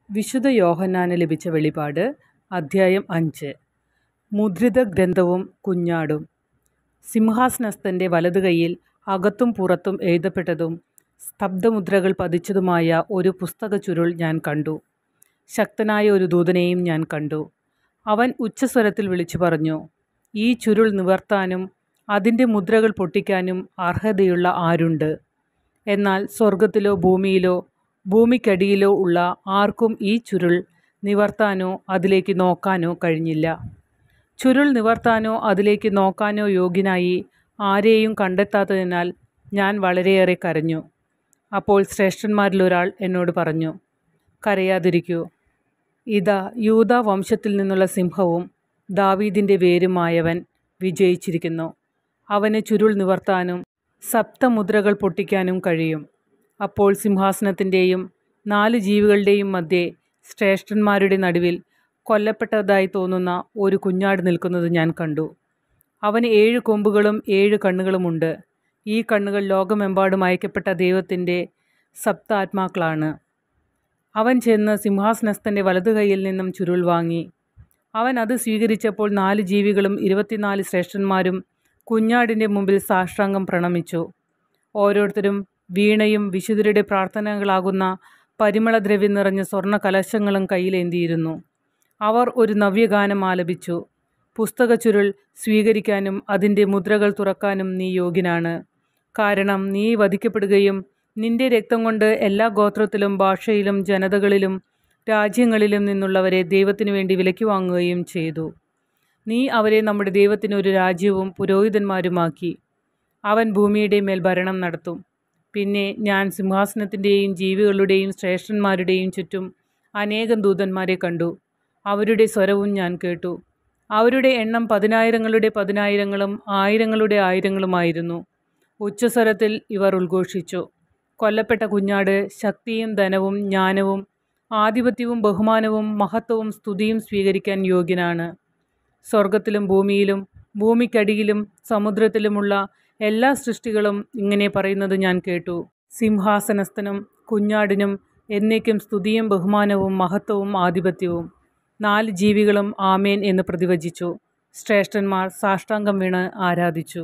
വിശുദ്ധ യോഹന്നാന് ലഭിച്ച വെളിപാട് അധ്യായം 5. മുദ്രിത ഗ്രന്ഥവും കുഞ്ഞാടും. സിംഹാസനസ്ഥൻ്റെ വലതുകൈയിൽ അകത്തും പുറത്തും എഴുതപ്പെട്ടതും സ്തബ്ധമുദ്രകൾ പതിച്ചതുമായ ഒരു പുസ്തക ചുരുൾ ഞാൻ കണ്ടു. ശക്തനായ ഒരു ദൂതനെയും ഞാൻ കണ്ടു. അവൻ ഉച്ചസ്വരത്തിൽ വിളിച്ചു പറഞ്ഞു, ഈ ചുരുൾ നിവർത്താനും അതിൻ്റെ മുദ്രകൾ പൊട്ടിക്കാനും അർഹതയുള്ള ആരുണ്ട്? എന്നാൽ സ്വർഗത്തിലോ ഭൂമിയിലോ ഭൂമിക്കടിയിലോ ഉള്ള ആർക്കും ഈ ചുരുൾ നിവർത്താനോ അതിലേക്ക് നോക്കാനോ കഴിഞ്ഞില്ല. ചുരുൾ നിവർത്താനോ അതിലേക്ക് നോക്കാനോ യോഗ്യനായി ആരെയും കണ്ടെത്താത്തതിനാൽ ഞാൻ വളരെയേറെ കരഞ്ഞു. അപ്പോൾ ശ്രേഷ്ഠന്മാരിലൊരാൾ എന്നോട് പറഞ്ഞു, കരയാതിരിക്കൂ. ഇതാ, യൂദാ വംശത്തിൽ നിന്നുള്ള സിംഹവും ദാവീദിൻ്റെ വേരുമായവൻ വിജയിച്ചിരിക്കുന്നു. അവന് ചുരുൾ നിവർത്താനും സപ്തമുദ്രകൾ പൊട്ടിക്കാനും കഴിയും. അപ്പോൾ സിംഹാസനത്തിൻ്റെയും 4 ജീവികളുടെയും മധ്യേ ശ്രേഷ്ഠന്മാരുടെ നടുവിൽ കൊല്ലപ്പെട്ടതായി തോന്നുന്ന ഒരു കുഞ്ഞാട് നിൽക്കുന്നത് ഞാൻ കണ്ടു. അവന് 7 കൊമ്പുകളും 7 കണ്ണുകളുമുണ്ട്. ഈ കണ്ണുകൾ ലോകമെമ്പാടും അയക്കപ്പെട്ട ദൈവത്തിൻ്റെ സപ്താത്മാക്കളാണ്. അവൻ ചെന്ന് സിംഹാസനസ്ഥൻ്റെ വലതുകൈയിൽ നിന്നും ചുരുൾ വാങ്ങി. അവൻ അത് സ്വീകരിച്ചപ്പോൾ 4 ജീവികളും 24 ശ്രേഷ്ഠന്മാരും കുഞ്ഞാടിൻ്റെ മുമ്പിൽ സാഷ്ടാംഗം പ്രണമിച്ചു. ഓരോരുത്തരും വീണയും വിശുദ്ധരുടെ പ്രാർത്ഥനകളാകുന്ന പരിമളദ്രവ്യം നിറഞ്ഞ സ്വർണ്ണ കലശങ്ങളും കയ്യിലേന്തിയിരുന്നു. അവർ ഒരു നവ്യഗാനം ആലപിച്ചു. പുസ്തക ചുരുൾ സ്വീകരിക്കാനും അതിൻ്റെ മുദ്രകൾ തുറക്കാനും നീ യോഗ്യനാണ്. കാരണം നീ വധിക്കപ്പെടുകയും നിന്റെ രക്തം കൊണ്ട് എല്ലാ ഗോത്രത്തിലും ഭാഷയിലും ജനതകളിലും രാജ്യങ്ങളിലും നിന്നുള്ളവരെ ദൈവത്തിനു വേണ്ടി വിലയ്ക്ക് വാങ്ങുകയും ചെയ്തു. നീ അവരെ നമ്മുടെ ദൈവത്തിന് ഒരു രാജ്യവും പുരോഹിതന്മാരുമാക്കി. അവൻ ഭൂമിയുടെ മേൽ ഭരണം നടത്തും. പിന്നെ ഞാൻ സിംഹാസനത്തിൻ്റെയും ജീവികളുടെയും ശ്രേഷ്ഠന്മാരുടെയും ചുറ്റും അനേകം ദൂതന്മാരെ കണ്ടു. അവരുടെ സ്വരവും ഞാൻ കേട്ടു. അവരുടെ എണ്ണം 10,000-ങ്ങളുടെ 10,000-ങ്ങളും 1,000-ങ്ങളുടെ 1,000-ങ്ങളുമായിരുന്നു. ഉച്ചസ്വരത്തിൽ ഇവർ ഉദ്ഘോഷിച്ചു, കൊല്ലപ്പെട്ട കുഞ്ഞാട് ശക്തിയും ധനവും ജ്ഞാനവും ആധിപത്യവും ബഹുമാനവും മഹത്വവും സ്തുതിയും സ്വീകരിക്കാൻ യോഗ്യനാണ്. സ്വർഗത്തിലും ഭൂമിയിലും ഭൂമിക്കടിയിലും സമുദ്രത്തിലുമുള്ള എല്ലാ സൃഷ്ടികളും ഇങ്ങനെ പറയുന്നത് ഞാൻ കേട്ടു, സിംഹാസനസ്ഥനും കുഞ്ഞാടിനും എന്നേക്കും സ്തുതിയും ബഹുമാനവും മഹത്വവും ആധിപത്യവും. 4 ജീവികളും ആമേൻ എന്ന് പ്രതിവചിച്ചു. ശ്രേഷ്ഠന്മാർ സാഷ്ടാംഗം വീണ് ആരാധിച്ചു.